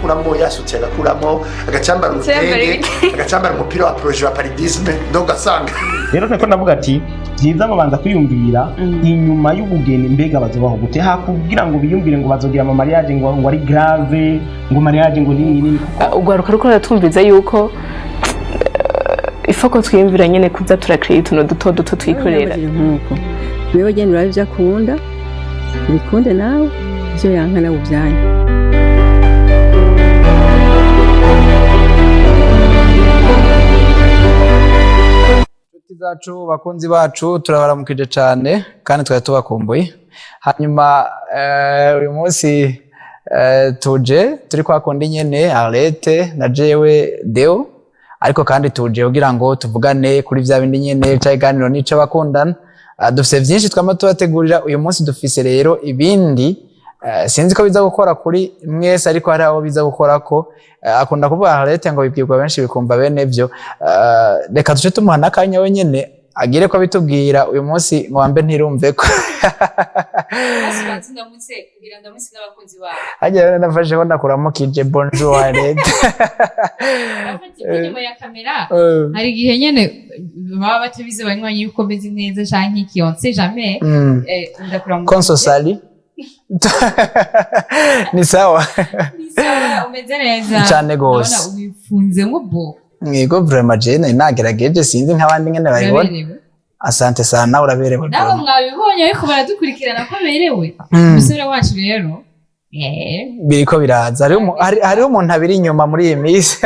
agakuramo yasutse agakuramo agacambara urutenge agacambara umupira wa projet wa paridisme donc asanga rero nako ndavuga ati byiza ngo banza kwiyumvira inyuma y'ubugeni mbega bazobaho gute kugira ngo biyumvire ngo bazogira ama mariage ngo ari grave ngo mariage ngo nini ugwaruka ruko ratumviza yuko ifoko twiyumvira nyene kuza turakreate no duto twikorera nkuko wewe genda uravye akunda bikunde nawe byo yanka nawe byanye zacu bakunzi bacu turabaramukije cyane kandi twari tubakumbuye hanyuma uyu munsi tuje turi kwakundi nyene Arlette na jewe Deo ariko kandi tuje kugira ngo tuvugane kuri vya bindi nyene cyaganiro nico bakundana dufise byinshi twama tubategurira uyu munsi dufise rero ibindi sinzi ko biza gukora kuri mwese ariko hari abo biza gukora ko akunda kuvuga Arlette ngo bibwirwa benshi bikumva bene byo reka tuce tumuha nakanya wenyene agire ko bitubwira uyu munsi ngwambe ntirumve ko asibatsinda mutse kugira ndamusi n'abakunzi bawe ajya nafashe ko nakuramo kije bonjour Arlette inyuma ya kamera hari gihe nyene baba batabize banywanyi yuko meze neza canke iki on sait jamais ndakuramo konso sali ni sawa umeze neza cyane gose ubona ubifunze ngo Mwego vraiment jene nagerageje sinzi nk'abandi ngene bayibona asante sana uraberewe nabo mwabibonye ariko baradukurikirana ko berewe umusore wacu rero biriko biraza hariho umuntu abiri inyuma muri iyi minsi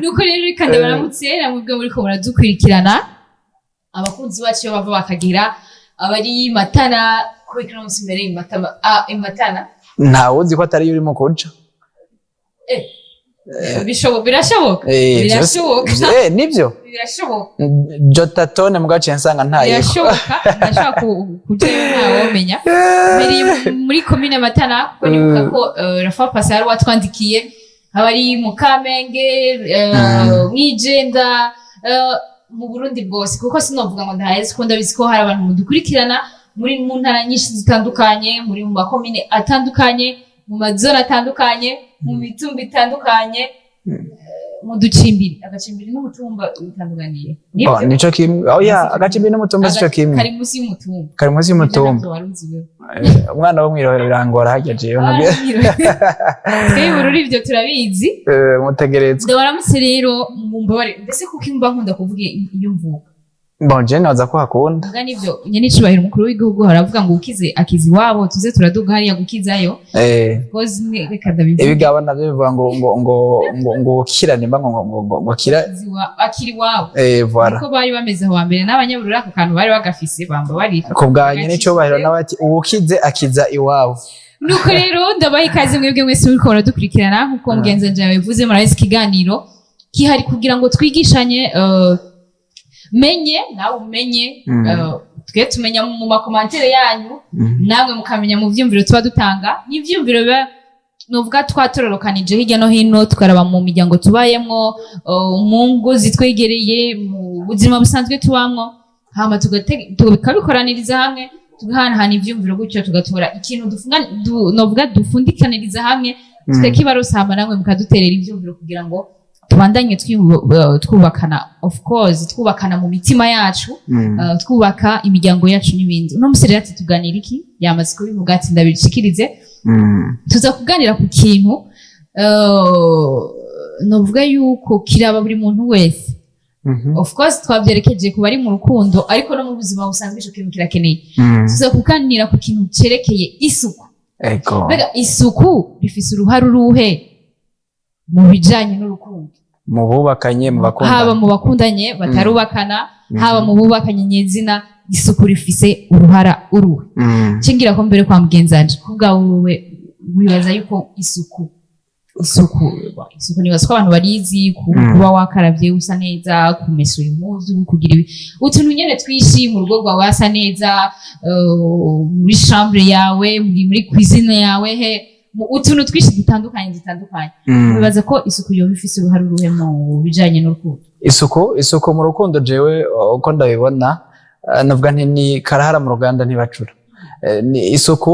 nuko rero kandi baramutse namubwe muri ko baradukurikirana abakunzi bacu bava bakagira abari Matana kubikira umunsi mbere Matana ntawe uzi ko atari urimo kuja birashoboka nibyo birashoboka jotatone mwaciye nsanga ntayo birashoboka ndashaka kujayo ntawomenya muri commune Matana ko nibuka ko Rafa Pascal watwandikiye abari mu Kamenge Mwijenda mu Burundi bwose kuko sinovuga ngo ndaheze ko ndabizi ko hari abantu mudukurikirana muri mu ntara nyinshi zitandukanye muri mu makomine atandukanye mu mazona atandukanye mu mitumba itandukanye mu ducimbiri agacimbiri n'umutumba bitanduganiye nico kimwe agacimbiri n'umutumba sico kimwe kari musi y'umutumba umwana wo mwirohero birangora hageje twe bururi ibyo turabizi mutegerezwa ndabaramutse rero mumbabare mbese kuko imba nkunda kuvuga iyo mvuga bonje naza ko hakunda vuga nivyo nyene icubahiro umukuru w'igihugu haravuga ngo ukize akizi wabo tuze turaduga hariya gukizayo because reka ndabivuga ibigabo navyo bivuga ngo ukirane mba ngo kira akiri wabo voilà ko bari bameze aho mbere n'abanyaburura ako kantu bari bagafise bamba bari ko bwanye n'icubahiro nabati ukize akiza iwabo nuko rero ndabaha ikaze mwebwe mwese muri ko baradukurikirana nkuko mugenzi wanje yabivuze murazi ikiganiro kihari kugira ngo twigishanye menye nawe umenye twe tumenya mu makomantere yanyu namwe mukamenya mu vyumviro tuba dutanga n'ivyumviro biba novuga twatororokanije hirya no hino tukaraba mu miryango tubayemwo mu ngo zitwegereye mu buzima busanzwe tubamwo hama tukabikoraniriza hamwe tugahanahana ivyumviro gutyo tugatora ikintu novuga dufundikaniriza hamwe tukakibarosa hama namwe mukaduterera ivyumviro kugira ngo tubandanye twubakana of course twubakana mu mitima yacu twubaka imiryango yacu n'ibindi uno musore ati tuganira iki yamaze kubivuga ati ndabishikirize tuza kuganira ku kintu novuga yuko kiraba buri muntu wese of course twavyerekeje ku bari mu rukundo ariko no mu buzima busanzwe ico kintu kirakeneye tuza kuganira ku kintu cerekeye isuku mbega isuku rifise uruhare uruhe mu bijanye n'urukundo mu bubakanye mu bakundanye haba mu bakundanye batarubakana haba mu bubakanye nyezina isuku rifise uruhara uruhe cingira ko mbere kwa mugenzanje kubwa wowe wibaza yuko isuku nibaza ko abantu barizi kuba wakaravye usa neza kumesura impuzu kugira ibi utuntu nyene twishi mu rugo rwawe asa neza muri chambre yawe muri cuisine yawe utuntu twishi dutandukanye bibaza ko isuku yo bifise uruhare uruhe mu bijanye n'urukundo isuku mu rukundo jewe uko ndabibona navuga nti ni karahara mu ruganda ntibacura ni isuku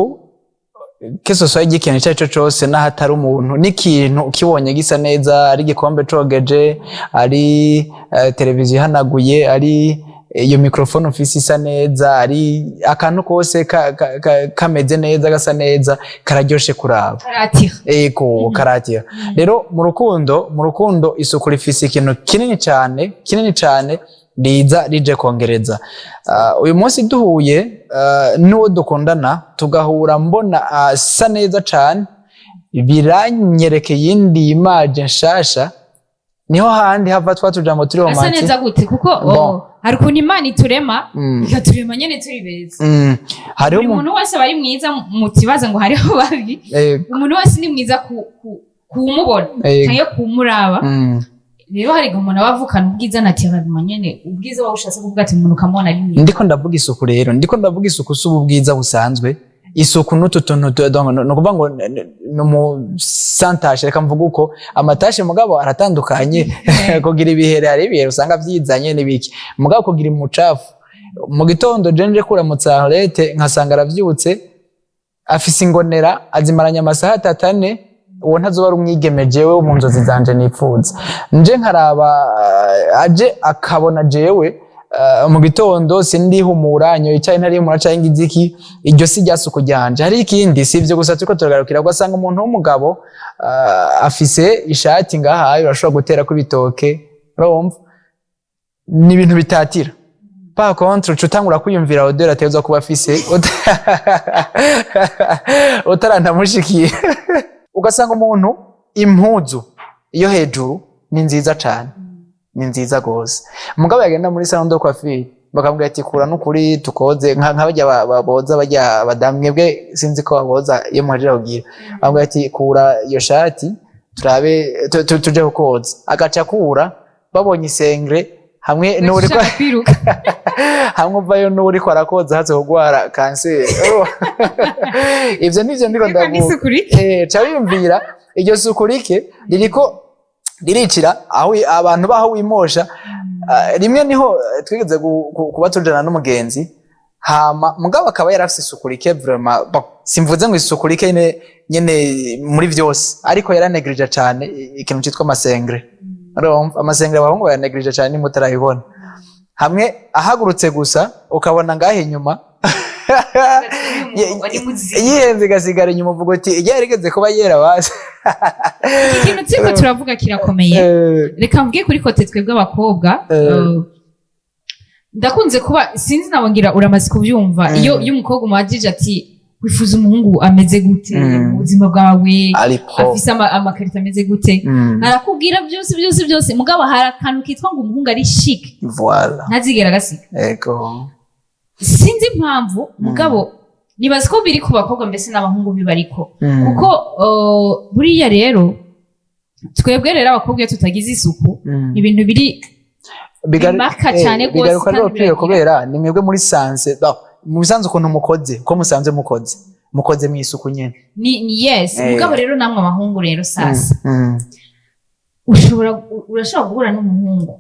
kesoso y'ikintu icyo cyose n'ahatari umuntu n'ikintu ukibonye gisa neza ari igikombe cogeje ari televiziyo ihanaguye ari iyo microphone ufise isa neza ari akantu kose kameze neza gasa neza kararyoshe kuraba karatira ego karatira rero mu rukundo isuku rifise ikintu kinini cyane riza rije kongereza uyu munsi duhuye n'uwo dukundana tugahura mbona asa neza cyane biranyereke yindi image nshasha niho handi hava twatujambo turi romantic asa neza gute kuko hari ukuntu Imana iturema ikaturema nyene turi beza hariho umuntu wese bari mwiza mutibaza ngo hariho babi umuntu wese ni mwiza kumubona cyangwa kumuraba rero hari umuntu abavukana ubwiza natiraguma nyene ubwiza wawushatse kuvuga ati umuntu kamubona ari mwiza ndiko ndavuga isuku rero si ubwiza busanzwe isuku n'ututuntu no kuvuga ngo no mu santashe reka mvuga uko amatashe mugabo aratandukanye kugira ibihere hari ibihere usanga vyizanye n'ibiki mugabo kugira umucafu mu gitondo jenje kuramutsa Arlette nkasanga aravyutse afise ingonera azimaranya amasaha 3 uwo ntazoba ari umwigeme jewe mu nzozi zanje nipfuza nje nkaraba aje akabona jewe mu gitondo sindihumura nyo icyayi ntari mu raca ingiziki iryo si ryasuku ryanje hari ikindi sivyo gusa turiko turagarukira gwasanga umuntu w'umugabo afise ishati ngaha urashobora gutera ku bitoke urumva ni ibintu bitatira pa contre cutangura kwiyumvira odeur ateza kuba afise utarantamushikiye ugasanga umuntu impuzu iyo hejuru ni nziza cyane ni nziza gose mugabo yagenda muri salon de coiffure bakambwira ati kura n'ukuri tukoze nk'abajya baboza bajya badamwebwe sinzi ko baboza iyo muhajira kugira bambwira ati kura iyo shati turabe tuje kukoza agaca kura babonye isengre hamwe n'uri kwa hamwe vayo n'uri kwa rakoza hazo kugwara cancer ivyo nivyo ndiko ndavuga cabiyumvira iryo sukurike ririko diricira aho abantu baho wimosha rimwe niho twigeze kuba tujana n'umugenzi hama mugabo akaba yarafise isukurike vraiment simvuze ngo isukurike nyene muri vyose ariko yaranegrije cyane ikintu cyitwa amasengre urumva amasengre abahungu bayanegrije cyane ni mutarayibona hamwe ahagurutse gusa ukabona ngahe inyuma yihenze gasigara inyuma uvuga uti igihe yarigeze kuba yera basi ikintu turiko turavuga kirakomeye reka mvuge kuri kote twebwe abakobwa ndakunze kuba sinzi nabongira uramaze kubyumva iyo umukobwa umwajije ati wifuza umuhungu ameze gute mu buzima bwawe afise amakarita ameze gute arakubwira byose mugabo hari akantu kitwa ngo umuhungu ari chic voilà ntazigera gasiga ego sinzi impamvu mugabo nibaza ko biri ku bakobwa mbese n'abahungu bibariko kuko buriya rero twebwe rero abakobwa iyo tutagize isuku ibintu biri bimaka cyane rwose bigaruka rero kubera ni mwebwe muri sanse mu bisanzwe ukuntu mukoze ko musanze mukoze mu isuku nyene ni yes mugabo rero namwe abahungu rero sasa urashobora guhura n'umuhungu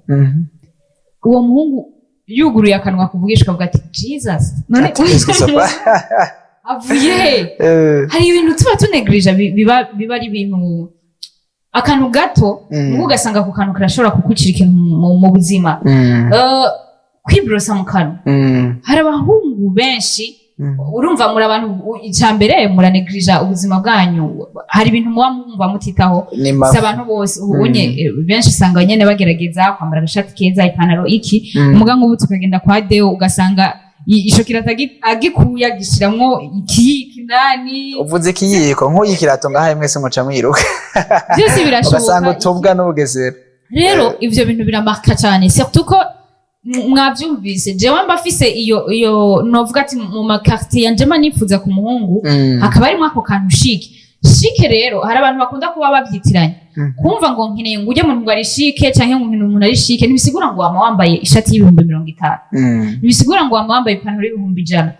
uwo muhungu yuguruye akanwa kuvugishwa avuga ati Jesus none avuye hari ibintu tuba tunegrija biba ari ibintu akantu gato ngo ugasanga ku kantu karashobora kukucira ikintu mu buzima kwibrosa mu kanwa hari abahungu benshi urumva muri abantu icyambere muranegrija ubuzima bwanyu hari ibintu muba mwumva mutitaho si abantu bose ubonye benshi usanga nyene bagerageza kwambara agashati keza ipantaro iki umugango ubu tukagenda kwa Deo ugasanga ishokira agikuye agishiramwo ikiyiki ndani uvuze ikiyiko nk'uyikirato ngahaye mwese muca mwiruka byose birashoboka ugasanga utubwa n'ubugesera rero ivyo bintu biramarka cyane surtout ko mwavyumvise jewe mbafise iyo novuga ati mu makartier yanje manifuza ku muhungu hakaba ari mwako kantu shike rero hari abantu bakunda kuba babyitiranye kumva ngo nkeneye ngo uje mu ngo ari shike canke ngo nkeneye umuntu ari shike nibisigura ngo wama wambaye ishati y'ibihumbi 50 nibisigura ngo wama wambaye ipantaro y'ibihumbi 100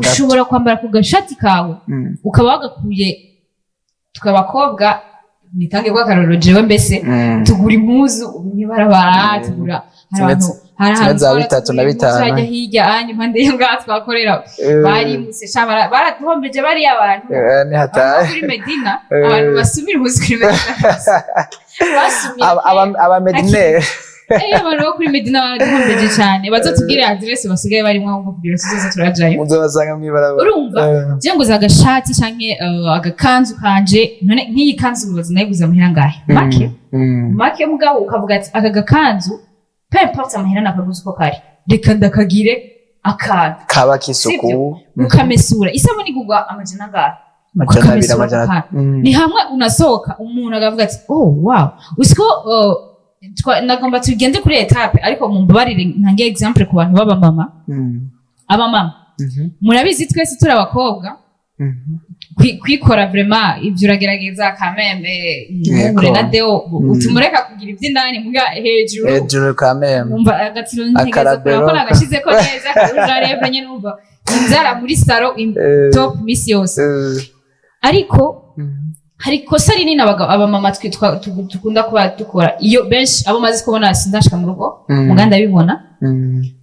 ushobora kwambara ku gashati kawe ukaba wagakuye tukabakobwa nitange kwa karoro jewe mbese tugura impuzu nibarabara tugura abantu hari Zimwe za bitatu na bitanu. turajya hirya anye impande y'ingaha twakorera barimuse baratuhombeje bariya abantu ni hataye kuri Medina abantu basumira ubuzi kuri Medina aba Medina abantu bo kuri Medina baraduhombeje cyane bazotubwire adresse basigaye barimo ngo kugira tuzoza turajayo muzobasanga mwibarabara urumva je nguza agashati canke agakanzu kanje none nk'iyi kanzu ubaza nayiguza muhira ngahe make mugabo ukavuga ati aka gakanzu peu importe amahera nakaguza uko kari reka ndakagire akantu kaba kisuku ukamesura isabuni igurwa amajana ngahe ni hamwe unasohoka umuntu agavuga ati oh wow usiko nagomba tugende kuri etape ariko mumbabarire ntange example ku bantu baba mama murabizi twese turi abakobwa kwikora vraiment ivyo uragerageza kameme muri na deo utumureka kugira ivy'indani muga hejuru kameme umva agatiro ntegeza kurabona agashize ko neza karuja revre nyene umva inzara muri saro top miss yose ariko hari kosa rinini aba mama tukunda kuba dukora iyo benshi abo mazi kubona sindashika mu rugo muganda bibona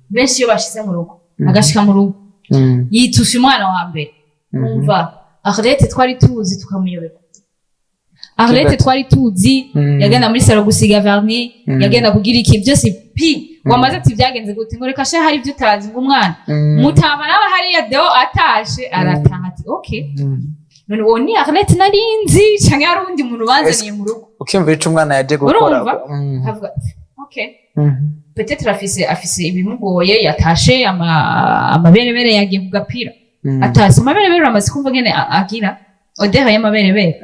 benshi iyo bashize mu rugo agashika mu rugo yitusha umwana wa mbere umva Arlette twari tuzi tukamuyobeka Arlette twari tuzi yagenda muri salo gusiga vernis yagenda kugira iki byose pi wamaze ati byagenze gute ngo reka she hari ibyo utazi ngo umwana mutama naba hari ya deo atashe arataha ati okay none woni Arlette narinzi cyangwa ari undi muntu banzaniye mu rugo ukimva ico umwana yaje gukora havuga okay peut-être afise ibimugoye yatashe amaberebere yagiye kugapira atasi amaberebere amaze kumva ngene agira odeha y'amaberebere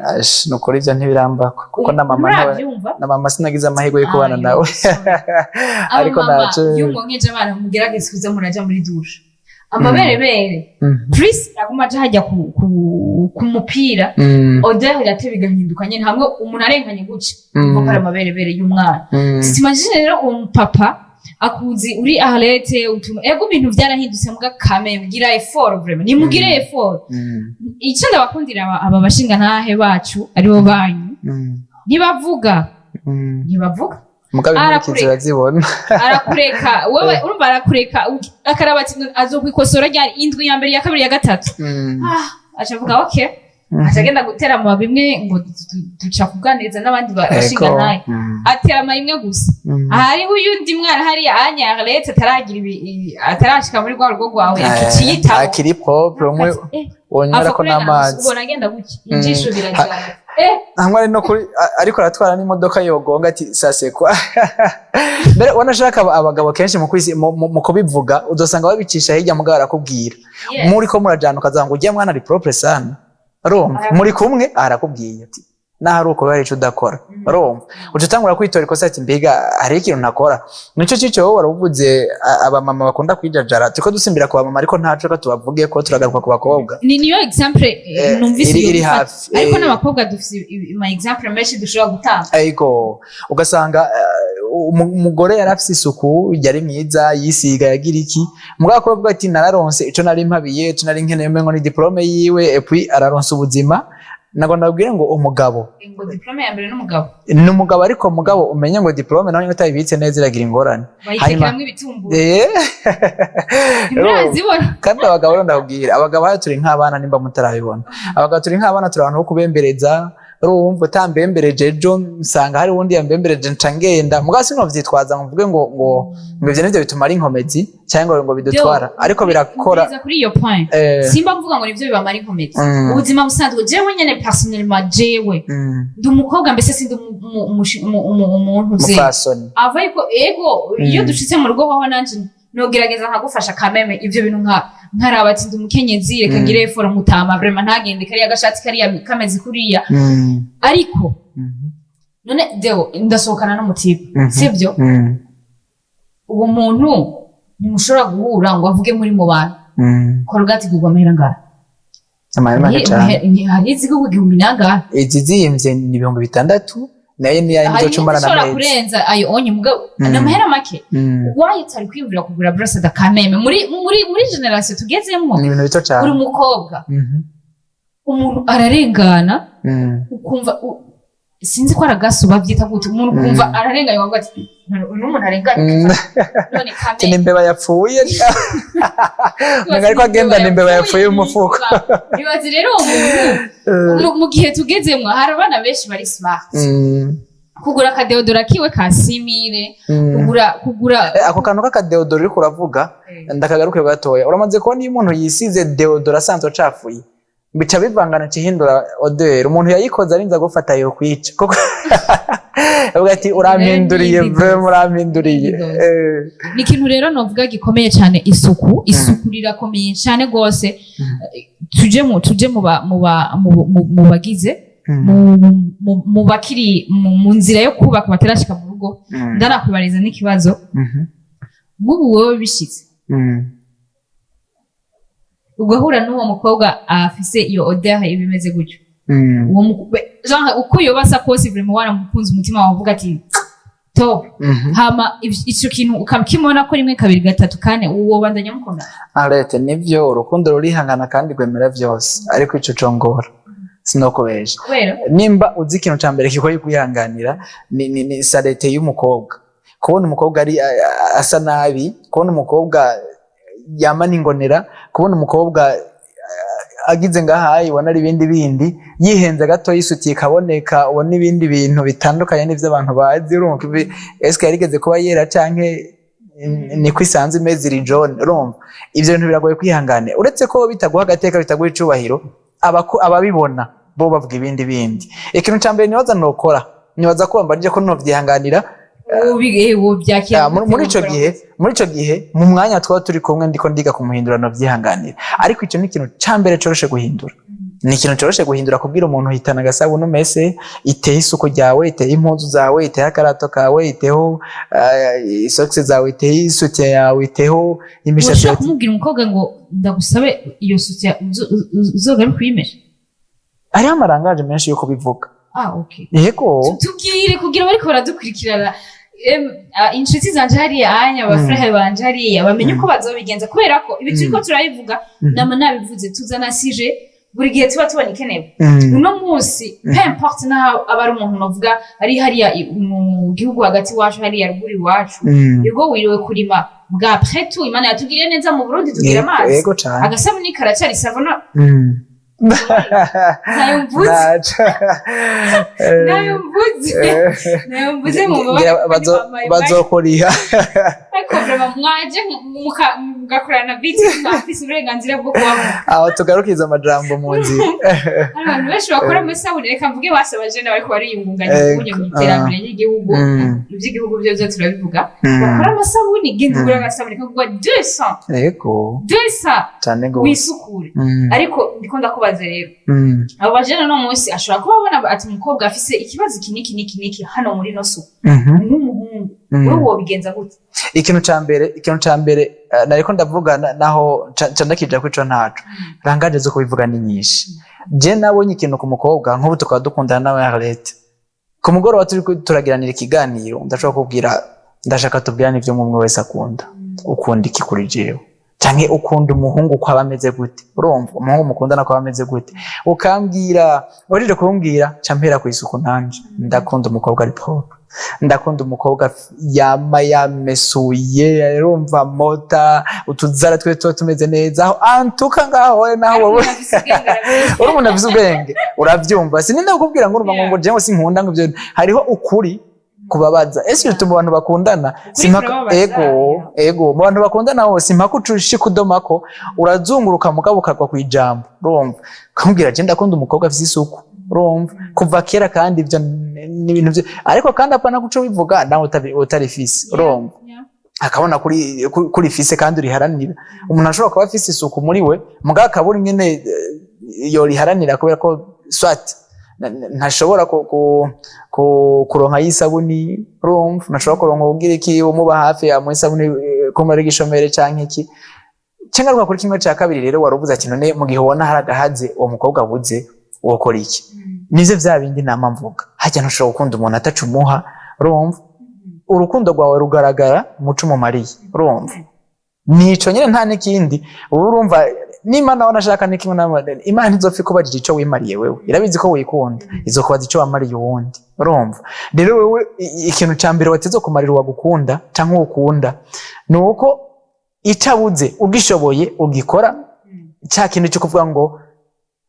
nukuri ivyo ntibirambako kuko na mama sinagize amahirwe yo kubana nawe ariko naje yumwongeje abana mugerageze kuza muraja muri douche amaberebere Chris aguma aje hajya ku mupira odeha yatebe igahinduka nyene hamwe umuntu arenganye guce kuko ari amaberebere y'umwana imagine rero papa akuzi uri Arlette utuma ego bintu byarahindutse muga kame bigira effort vraiment nimugire effort icyo ndabakundira aba bashinga ntahe bacu aribo banyu ntibavuga arakureka wowe urumva arakureka akaraba ati azokwikosora ryari indwi ya mbere ya kabiri ya gatatu acavuga okay atagenda gutera mu bimwe ngo duca kuganiriza n'abandi bashinga naye atera marimwe gusa hari uyundi mwana hari anya Arlette atarashika muri rwa rugo rwawe akiciyita akiri propre umwe wonyara ko n'amazi ubona agenda guki injisho birajana hamwe no kuri ariko aratwara n'imodoka yogonga ati sasekwa mbere wanashaka abagabo kenshi mu kubivuga udosanga babicisha hirya mugabo arakubwira muri ko murajana ukazanga ujye mwana ari propre sana Roma muri kumwe arakubwiye ati naho uko bari udakora Roma ucutangura kwitora ikosa ati mbega hari ikintu nakora nico cico wowe waravuze aba mama bakunda kwijajara tuko dusimbira kwa mama ariko ntaco ko tubavuge ko turagaruka ku bakobwa niyo example numvise iri hafi ariko n'abakobwa dufise ma example menshi dushobora gutanga ariko ugasanga umugore yarafise isuku yari myiza yisiga yagira iki mugabo avuga ati nararonse ico nari mpabiye ico nari nkeneye ngo ni diplome yiwe et puis araronse ubuzima nago ndabwire ngo umugabo ngo diplome ya mbere n'umugabo ariko mugabo umenye ngo diplome nawe utayibitse neza iragira ingorane hanyuma ibitumbuye kandi abagabo ndabwira abagabo turi nk'abana nimba mutarabibona abagabo turi nk'abana turi abantu bo kubembereza urumva utambembereje ejo nsanga hari wundi yambembereje ncangenda mugabo sinovyitwaza mvuge ngo ivyo nivyo bituma ari inkomezi cyangwa ngo bidutwara ariko birakora kuri iyo point simba mvuga ngo nivyo bibamara inkomezi ubuzima busanzwe jewe nyene personnellement jewe ndi umukobwa mbese sindi umuntu mufasoni ava yuko ego iyo dushitse mu rugo waho nanje nogerageza nkagufasha kameme ivyo bintu nkaraba ati ndi umukenyezi reka ngire effort mutama vraiment ntagende kariya gashati kariya kamezi kuriya ariko none deo ndasohokana n'umutipe sivyo uwo muntu nimushobora guhura ngo avuge muri mu bantu korogati kugwa amahera ngaha amahera cyane hari izigugu igihumbi nangahe izizimvye ni 600 naye ni ya nzo cumara na mezi kurenza ayo onye mugabo namahera make waye tari kwiyumvira kugura bracelet kameme muri generation tugezemo ni ibintu bito cyane uri mukobwa umuntu ararengana ukumva sinzi ko aragaso bavyita gute umuntu kumva ararenganya ngo ati n'umuntu arenganya none kamera n'imbeba yapfuye ariko agenda n'imbeba yapfuye mu mufuko bibazi rero mu gihe tugezemwo hari abana benshi bari smart kugura akadeodora kiwe ka 6000 kugura ako kantu k'akadeodora uriko uravuga ndakagaruke gatoya uramaze kubona iyo umuntu yisize deodora sanzwe cafuye bica bivangana cihindura odeur umuntu yayikoze arinza gufata yo kwica koko avuga ati urampinduriye vraiment urampinduriye ni ikintu rero novuga gikomeye cyane isuku rirakomeye cyane gose tuje mu bagize mu bakiri mu nzira yo kubaka batarashika mu rugo ndanakwibariza n'ikibazo nk'ubu wowe bishitse ugahura n'uwo mukobwa afise iyo odeur ibimeze gutyo uko yobasa kose vraiment waramukunze umutima wawe uvuga ati top hama ico kintu ukamukimona ko rimwe kabiri gatatu kane uwo bandanya mukunda arete nivyo urukundo rurihangana kandi gwemera vyose ariko ico congora sinokubesha nimba uzi ikintu ca mbere kikoye kwihanganira ni salete y'umukobwa kubona umukobwa ari asa nabi kubona umukobwa yama ningonera kubona umukobwa agize ngahaye ubona ari bindi yihenze gato yisutiye kaboneka ubona ibindi bintu bitandukanye n'ivyo abantu bazi urumva eske yarigeze kuba yera canke ni kwisanze imeze iri John urumva ivyo bintu biragoye kwihangane uretse ko bitaguha agateka bitaguha icubahiro ababibona bo bavuga ibindi ikintu ca mbere nibaza nokora nibaza ko mbarije ko novyihanganira muri ico gihe mu mwanya twaba turi kumwe ndiko ndiga kumuhindura novyihanganira ariko ico ni ikintu ca mbere coroshe guhindura ni ikintu coroshe guhindura kubwira umuntu hitana gasabuni umese iteye isuku ryawe iteye impuzu zawe iteye akarato kawe iteho isokisi zawe iteye isutiye yawe iteho imishatsi ushaka kumubwira umukobwa ngo ndagusabe iyo sutiye uzogabe kuyimesha hariho amarangaje menshi yo kubivuga okay yego tubwire kugira bariko baradukurikirana inshuti zanje hariya anya abafrahe banje hariya bamenye uko bazobigenza kubera ko ibi turiko turabivuga nama nabivuze tuzana sije buri gihe tuba tubona ikenewe uno munsi peu importe naho abari umuntu novuga ari hariya mu gihugu hagati wacu hariya ruguru iwacu yego wiriwe kurima bwa après tout imana yatugiriye neza mu Burundi tugira amazi agasabuni karacari savona nayo mvuze mu bazokoriha ariko vraiment mwaje mugakorana biti mwafise uburenganzira bwo kubaho aho tugarukiza amajambo mu nzira abantu benshi bakora amasabuni reka mvuge basabaje n'abariko bariyungunganya kunye mu iterambere ry'igihugu iby'igihugu byo turabivuga bakora amasabuni genda ugura amasabuni kagwa 200 yego 200 cyane ngo wisukure ariko ndiko ndakubaza rero abo bajene no munsi ashobora kuba abona ati umukobwa afise ikibazo kiniki hano muri no suku n'umuhungu uwo bigenza gute ikintu ca mbere nariko ndavuga naho candakija kwico ntaco rangaje zo kubivuga ni nyinshi je nabonye ikintu ku mukobwa nk'ubu tukaba dukundana nawe Arlette ku mugoroba turagiranira ikiganiro ndashaka kubwira ndashaka tubwirane ivyo umwe wese akunda ukunda iki kuri jewe canke ukunda umuhungu uko abameze gute urumva umuhungu mukundana ko abameze gute ukambwira urije kumbwira campera ku isuku nanje ndakunda umukobwa ari propre ndakunda umukobwa yama yamesuye urumva mota utuzara twe tumeze neza aho antuka ngaho naho wowe urumva navise ubwenge uravyumva sininde kukubwira ngo urumva ngo jewe sinkunda ngo ivyo hariho ukuri kubabaza ese bituma abantu bakundana simpaka ego mu bantu bakundana hose impaka ucushi kudomako urazunguruka mugabo ukagwa kwijambo urumva kumbwira je ndakunda umukobwa afise isuku urumva kuva kera kandi ivyo ni ibintu byo ariko kandi apana kuco bivuga nawe utarifise urumva akabona kuri fise kandi uriharanira umuntu ashobora kuba afise isuku muri we mugabo akabura nyene yo riharanira kubera ko swat ntashobora kuronka y'isabuni urumva ntashobora kuronka ugira iki umuba hafi ya mu isabuni kumara igishomere canke iki cengaruka kuri kimwe ca kabiri rero waruvuze ati none mu gihe ubona hari agahaze uwo mukobwa abuze wokora iki nivyo vya bindi nama mvuga hajya ntushobora gukunda umuntu atacumuha urumva urukundo rwawe rugaragara muco mu mariye urumva nico nyene nta n'ikindi urumva n'Imana wanashaka n'ikimwe n'amadeni Imana ntizopfa kubajije ico wimariye wewe irabizi ko wikunda izokubaza ico wamariye uwundi urumva rero wewe ikintu ca mbere wateze kumarira uwagukunda canke ukunda nuko icabuze ugishoboye ugikora cya kintu cyo kuvuga ngo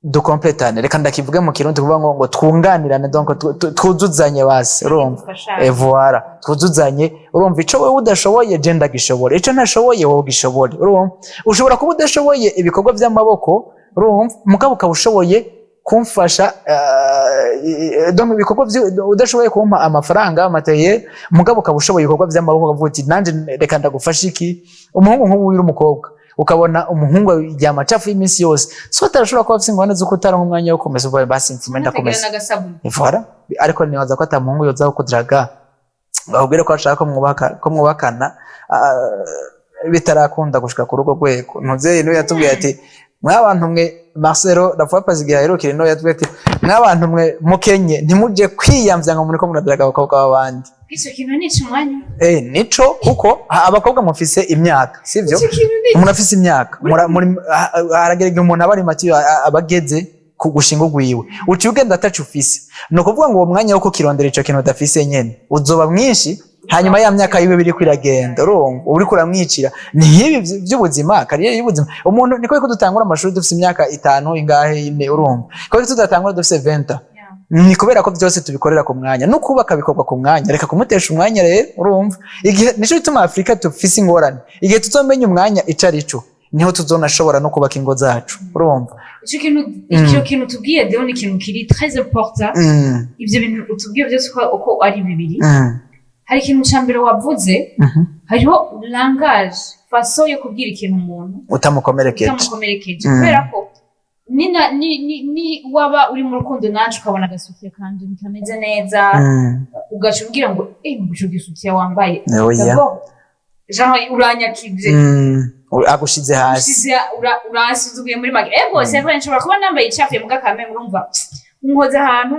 dukompletane reka ndakivuge mu kirundi kuvuga ngo twunganirane donc twuzuzanye base urumva voilà twuzuzanye urumva ico wewe udashoboye je ndagishobora ico ntashoboye wowe ugishobora urumva ushobora kuba udashoboye ibikorwa by'amaboko urumva mugabo ukabushoboye kumfasha donc ibikorwa udashoboye kumpa amafaranga amateye mugabo ukabushoboye ibikorwa by'amaboko ukavuga uti nanje reka ndagufasha iki umuhungu nk'ubu uri umukobwa ukabona umuhungu yama chafu iminsi yose so atarashobora kuba afite ingorane zo kutaronka umwanya wo komeza uvuye basi mfuma ndakomeza voilà ariko nibaza ko atamuhungu yoza kudiraga bahubwire ko ashaka ko mwubakana bitarakunda gushika ku rugo rwego ntuzeye no yatubwiye ati mwabantu mwe Marcelo dafuwa pazigira herukire no yatubwiye ati mwabantu mwe mukenye ntimuje kwiyamvya ngo muri ko muradiraga abakobwa b'abandi Ico kintu nico mwanya nico kuko abakobwa mufise imyaka sivyo umuntu afise imyaka haragerega umuntu abari mati abageze kugushinga ugwiwe uci ugenda atacu ufise no kuvuga ngo uwo mwanya wo kukirondera ico kintu udafise nyene uzoba mwinshi hanyuma ya myaka yiwe biri kwiragenda urumva uri kuramwicira ni ibi by'ubuzima kariyeri y'ubuzima umuntu niko dutangura amashuri dufise imyaka 5 ingahe ine urumva ko tudatangura dufise 20 ni kubera ko byose tubikorera ku mwanya no kubaka bikorwa ku mwanya reka kumutesha umwanya rero urumva igihe nico bituma Afrika tufise ingorane igihe tuzomenya umwanya icarico niho tuzonashobora no kubaka ingo zacu urumva icyo kintu tubwiye deo ni ikintu kiri très important ivyo bintu utubwiye byose uko ari bibiri hari ikintu cyambere wavuze hariho langage façon yo kubwira ikintu umuntu utamukomerekeje kubera ko ni waba uri mu rukundo nacu ukabona agasutiye kandi bitameze neza ugaca umbwira ngo ico gisutiye wambaye genre uranyakije agushize hasi urasuzuguye muri mage c'est vrai nshobora kuba nambaye icafuye mu gakame urumva nkoze ahantu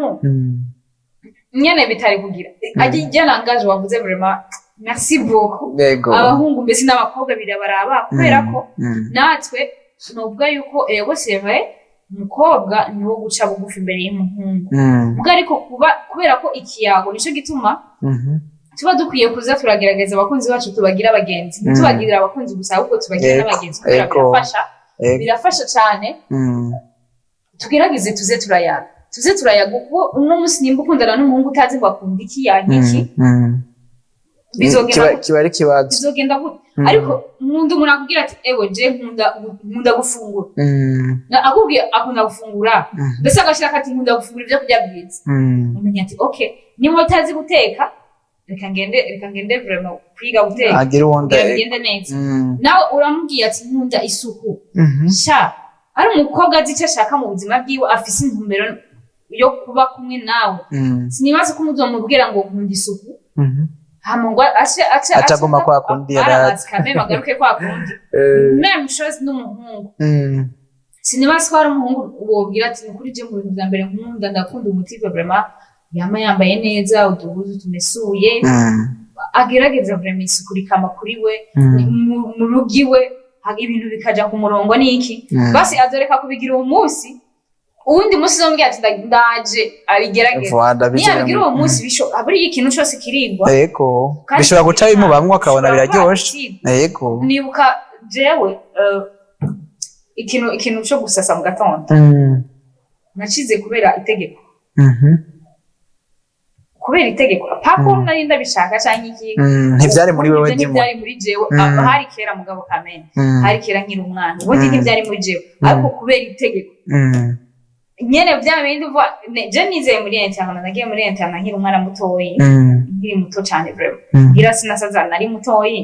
nyene bitari kugira ajya langaje wavuze vraiment merci beaucoup abahungu mbese n'abakobwa birabaraba kubera ko natwe novuga yuko ego c'est vrai umukobwa niwo guca bugufi imbere y'umuhungu muga ariko kubera ko ikiyago nico gituma tuba dukwiye kuza turagerageza abakunzi bacu tubagira abagenzi tubagira abakunzi gusa ahubwo tubagira n'abagenzi kubera birafasha cyane tugerageze tuze turayaga kuko uno munsi nimba ukundana n'umuhungu utazi ngo akunda iki yankiki bizogenda gute ariko umuntu akubwira ati ewe je nkunda gufungura akubwiye akunda gufungura mbese agashira ati nkunda gufungura ibyo kurya byiza umenya ati okay niba utazi guteka reka ngende vraiment kwiga guteka bigende neza nawe uramubwiye ati nkunda isuku sha ari umukobwa azi icyo ashaka mu buzima bwiwe afise intumbero yo kuba kumwe nawe sinibaza ko muzomubwira ngo nkunda isuku hamongwa acagoma kwa kundi arazi magaruke kwa kundi même chose n'umuhungu sinibaza ko ari umuhungu wobwira ati kuri je mu bintu bya mbere nkunda ndakunda umutive vraiment yambaye neza uduhuzu tumesuye agerageza vraiment isuku rikama kuri we mu rugiwe ibintu bikaja ku murongo niki basi azoreka kubigira uwo munsi uwundi munsi zombwira ati ndaje abigerageza niyabigira uwo munsi bisho aburi ikintu cyose kirindwa yego bishobora guca bimubamwe akabona biraryoshe yego nibuka jewe ikintu cyo gusasa mu gatondo nacize kubera itegeko kubera itegeko pako nari ndabishaka cyangwa iki ntivyari muri wewe ndimo ntivyari muri jewe hari kera mugabo kamene hari kera nkiri umwana ubundi ntivyari muri jewe ariko kubera itegeko nyene vya bindi uva je nizeye muri internet nagiye muri internet nkiri umwana mutoyi nkiri muto cyane vraiment ngira sinasaza nari mutoyi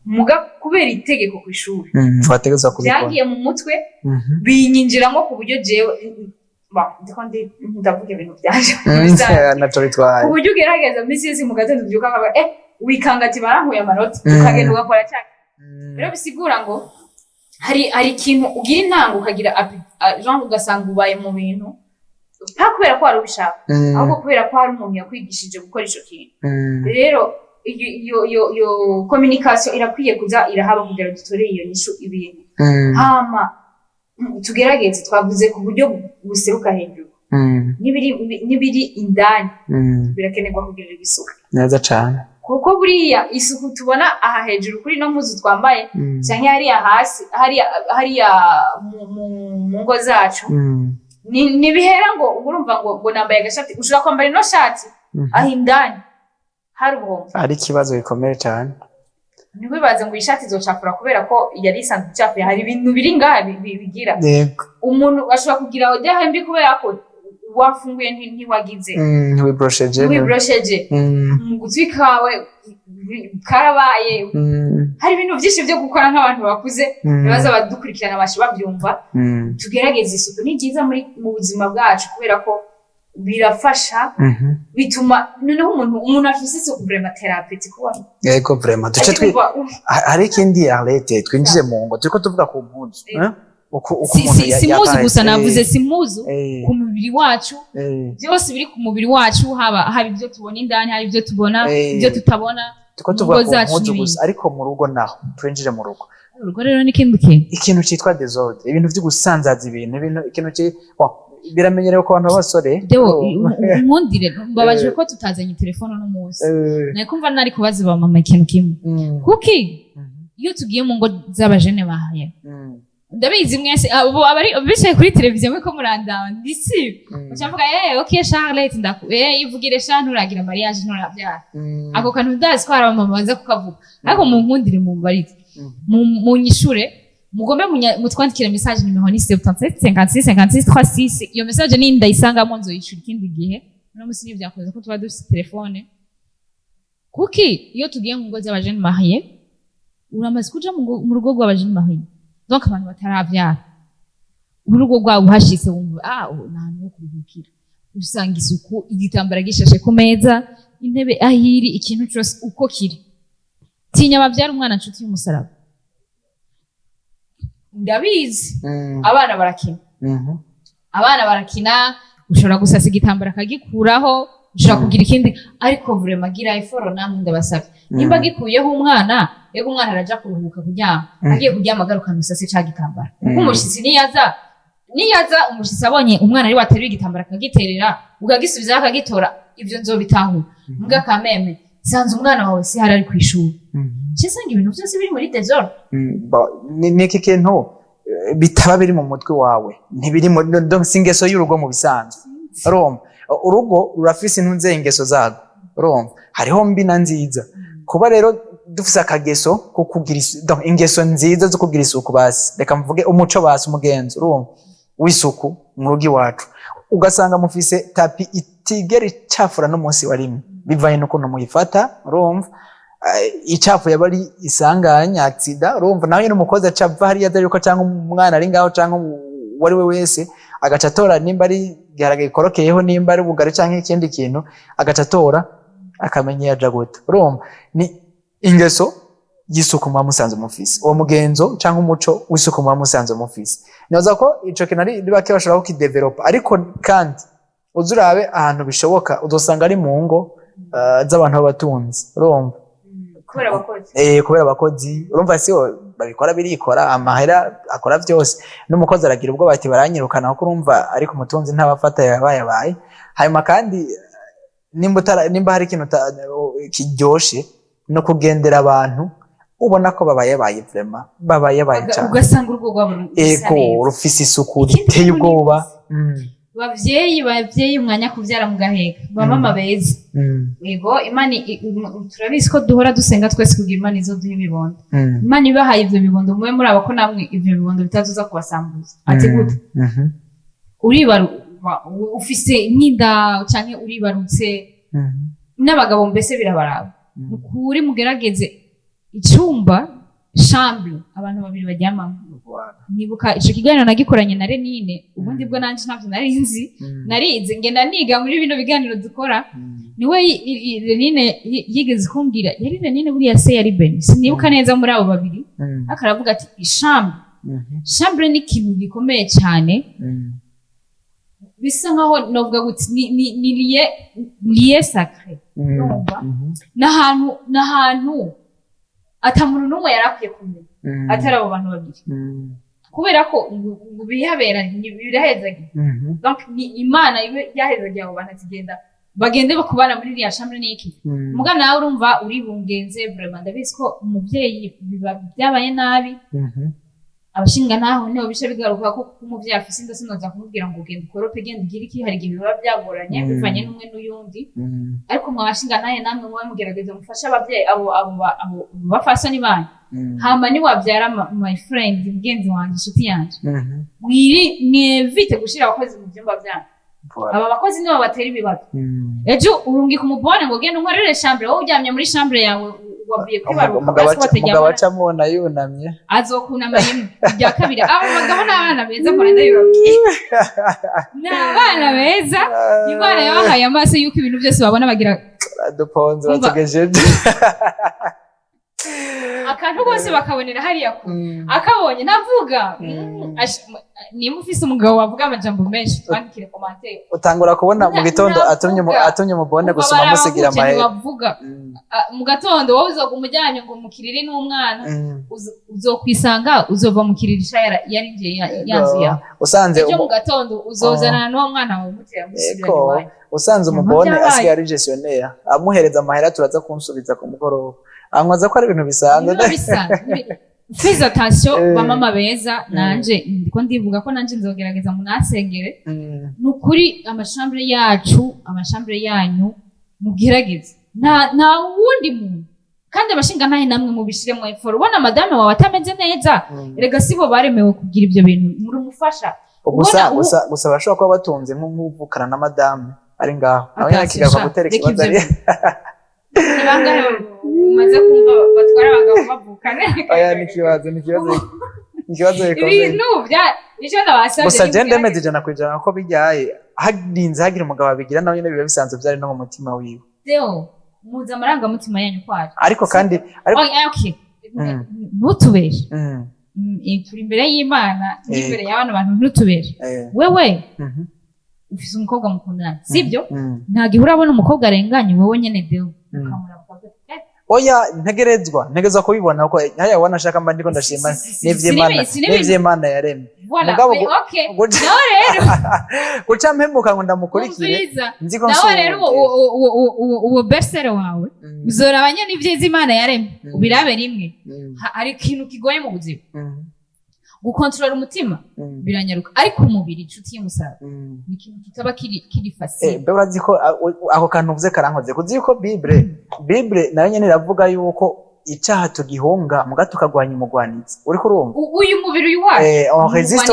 muga kubera itegeko ku ishuri twategeza kubikora byagiye mu mutwe binyinjiramo ku buryo jewe ndavuga ibintu byaje naco bitwaye ku buryo ugerageza misi yose mu gatondo ubyuka nkaba wikanga ati barankuye amanota ukagenda ugakora cyane rero bisigura ngo hari ikintu ugira intango ukagira genre ugasanga ubaye mu bintu nta kubera ko wari ubishaka ahubwo kubera ko hari umuntu yakwigishije gukora ico kintu rero iyo communication irakwiye kuza irahaba kugira dutore iyo nishu ibintu hama tugerageze twavuze ku buryo buseruka hejuru n'ibiri indani birakenerwa kugirirwa isuku neza cyane kuko buriya isuku tubona aha hejuru kuri no muzu twambaye cyangwa hariya hasi hariya mu ngo zacu ni bihera ngo urumva ngo nambaye agashati ushobora kwambara ino shati aho indani hari ubuhombo ari ikibazo gikomeye cyane ntiwibaze ngo iyi shati izocafura kubera ko yari isanzwe icafuye hari ibintu biri ngaha bigira umuntu ashobora kugira odeha mbi kubera ko wafunguye ntiwagize ntiwibrosheje mu gutwi kawe karabaye hari ibintu byinshi byo gukora nk'abantu bakuze bibaza badukurikirana bashi babyumva tugerageze isuku ni byiza mu buzima bwacu kubera ko birafasha bituma noneho umuntu afise isuku vraiment therapeutique kubona yego vraiment duce hari ikindi arete twinjize mu ngo turiko tuvuga ku mpuzu si muzu gusa navuze si muzu ku mubiri wacu byose biri ku mubiri wacu haba ibyo tubona indani hari ibyo tubona ibyo tutabona turiko tuvuga ku mpuzu gusa ariko mu rugo naho twinjije mu rugo urugo rero ni ikintu citwa desordre ibintu vyo gusanzaza ikintu biramenyerewe ku bantu b'abasore nkundire mbabaje ko tutazanye telefone no munsi nakumva nari kubaza ba mama ikintu kimwe kuki iyo tugiye mu ngo z'abajene bahaye ndabizi mwese abari bicaye kuri televiziyo mwe ko murandaba ndisi ucavuga okay Charlotte ivugire shantu uragira mariage nturabyara ako kantu ndazi ko hari abamama baza kukavuga ariko mu nkundire mu mbarite mu nyishure mugombe mutwandikira message nimero ni 77 56 56 36 iyo message ni ndayisangamo nzoyishura ikindi gihe no musi n'ibyakoze ko tuba dufite telefone kuki iyo tugiye mu ngo z'abajene mariye uramaze kuja mu rugo rw'abajene mariye donc abantu bataravyara urugo rwabo hashitse wumva nta no kuruhukira usanga isuku igitambara gishashe ku meza intebe ahiri ikintu cyose uko kiri tinya bavyara umwana nshuti y'umusaraba ndabizi abana barakina ushobora gusasa igitambara akagikuraho ushobora kugira ikindi ariko vraiment gira effort namwe ndabasabye nimba gikuyeho umwana yego umwana araja kuruhuka kuryama agiye kuryama agarukana usase ca gitambara kuko umushitsi niyaza umushitsi abonye umwana ari wateruye igitambara akagiterera ugagisubiza akagitora ibyo nzobitahura mbwa kameme sanze umwana wawe si hari kwishura cyesanga ibintu byose biri muri desordre niki kintu bitaba biri mu mutwe wawe ntibiri mu singeso y'urugo mu bisanzwe Roma urugo rurafise intunze ingeso zago Roma hariho mbi na nziza kuba rero dufise akageso ko kugira ingeso nziza zo kugira isuku basi reka mvuge umuco basi umugenzo Roma w'isuku mu rugi wacu ugasanga mufise tapi itigeri cafura no munsi warimwe bivanye n'ukuntu muyifata urumva icafu yabari isanganya accident urumva nawe n'umukozi acava hari yadaruko cyangwa umwana ari ngaho cyangwa wari we wese agacatora nimba ari giharage korokeyeho nimba ari bugari cyangwa ikindi kintu agacatora akamenye yajaguta urumva ni ingeso y'isuku mu musanze mufisi uwo mugenzo cyangwa umuco w'isuku mu musanze mufisi naza ko ico kinari ribake bashobora kukidevelopa ariko kandi uzurabe ahantu bishoboka udosanga ari mu ngo z'abantu b'abatunzi urumva kubera abakozi urumva si babikora birikora amahera akora byose n'umukozi aragira ubwo bati baranyirukana kuko urumva ariko umutunzi ntabafata yabaye hanyuma kandi nimba hari ikintu kiryoshe no kugendera abantu ubona ko babaye vraiment babaye cyane ugasanga urugo rwabo rufise isuku riteye ubwoba bavyeyi umwanya kuvyara mu gaheka bamama beza yego imana turabizi ko duhora dusenga twese kugira imana izo duha ibibondo imana ibahaye ivyo bibondo mube muri abo ko namwe ivyo bibondo bitazuza kubasambuza ati gute ufise nk'inda canke uribarutse n'abagabo mbese birabaraba ukuri mugerageze icumba chambre abantu babiri baryamamo nibuka ico kiganiro nagikoranye na Renine ubundi bwo nanje ntavyo narinzi narize ngenda niga muri bino biganiro dukora niwe Renine yigeze kumbwira yari Renine buri yase yari Ben sinibuka neza muri abo babiri akaravuga ati chambre ni ikintu gikomeye cyane bisa nkaho novuga guti ni lié sacré n'ahantu atamuntu n'umwe yarakwiye kumenya atari abo bantu babiri kubera ko ngo bihabera birahezagiye donc ni imana ibe yahezagiye abo bantu zigenda bagende bakubana muri iriya chambre n'iki muga nawe urumva uribungenze vraiment ndabizi ko umuvyeyi biba byabaye nabi abashinga naho niho bishe bigaruka ko umuvyeyi afise inda sinoza kumubwira ngo ugende ukorope genda ugira iki hari igihe biba byagoranye bivanye n'umwe n'uyundi ariko mwabashinga naye namwe mugerageza mufasha abavyeyi abo bafasa ni bana hama ni wabyara my friend mugenzi wanje inshuti yanje mwevite gushira abakozi mu byumba byanyu aba bakozi nibo batera ibibazo ejo urungika umubone ngo genda unkorere chambre wowe uryamye muri chambre yawe wavuye kwibaruka umugabo acamubona yunamye azokunama rimwe rya kabiri abo bagabo n'abana beza mbona ndabibabwiye n'abana beza imana yabahaye amaso yuko ibintu byose babona bagira duponze bategejeje akantu bose bakabonera hariya ko akabonye navuga niba ufise umugabo wavuga amajambo menshi twandikire commentaire utangura kubona mu gitondo atumye umubone gusoma musigira amahera bavuga mu gatondo wowe uzoga umujyanye ngo mukiriri n'umwana uzokwisanga uzova mu kiririsha yari ngiye yanzu yawe usanze mu gatondo uzozana n'uwo mwana wawe mutera musubira iwawe usanze umubone asigaye ari gestionnaire amuhereza amahera turaza kunsubiza ku mugoroba amwaza ko ari ibintu bisanzwe Fais attention bamama beza nanje ndiko ndivuga ko nanje nzogerageza munasengere nukuri amashambre yacu amashambre yanyu mugerageze nta wundi muntu kandi abashinga nahe namwe mubishire mu effort ubona madame wawe atameze neza erega sibo baremewe kugira ibyo bintu muri umufasha gusa bashobora kuba batunze nk'uvukana na madame ari ngaho aho yakigaza gutera ikibazo ari nibangare maze kumva batwara abagabo bavukana aya ni kibazo bikomeye ibintu bya icyo ndabasabye gusa gende medije nakwijana ko bijyaye harinze hagira umugabo abigira nawe nyine biba bisanzwe byari no mu mutima wiwe Deo muza amaranga mutima yanyu kwaje ariko kandi okay ntutubeshe turi imbere y'Imana n'imbere y'abana bantu ntutubeshe wewe ufise umukobwa mukundana sibyo nta gihe urabona umukobwa arenganye wowe nyene Deo oya ntegerezwa kubibona ko haya wanashaka mba ndiko ndashima n'ivy'Imana yaremye mugabo okay nawe rero guca mpembuka ngo ndamukurikire nziko nawe rero uwo besere wawe uzorabanya n'ivy'Imana yaremye ubirabe rimwe hari ikintu kigoye mu buzima gukontrola umutima biranyaruka ariko umubiri inshuti y'umusara ni ikintu kitaba kiri facile be urazi ko ako kantu uvuze karankoze kuzi ko Bible nayo nyene iravuga yuko icyaha tugihunga mugato kagwanya umugwanizi uri kurumva uyu mubiri uyu wacu on résiste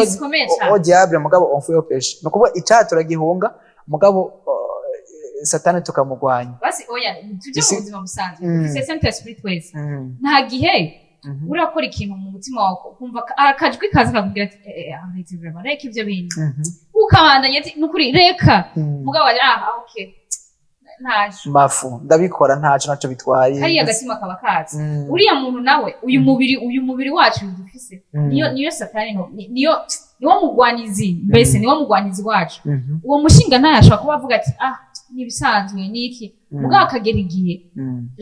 au diable mugabo on fuit au péché no kuba icyaha turagihunga mugabo satani tukamugwanya basi oya tujye mu buzima busanzwe c'est saint esprit twese nta gihe urakora ikintu mu mutima wawe kumva akajwi kaza kakubwira ati aretse vraiment reka ibyo bintu ukabandanya ati nukuri reka mugabo okay ntaje mafu ndabikora ntaco naco bitwaye hari agatima kaba kazi uriya muntu nawe uyu mubiri wacu dufise niyo satani niyo mugwanizi mbese niyo mugwanizi wacu uwo mushinga ntayashaka kuba avuga ati nibisanzwe niki mugabo akagera igihe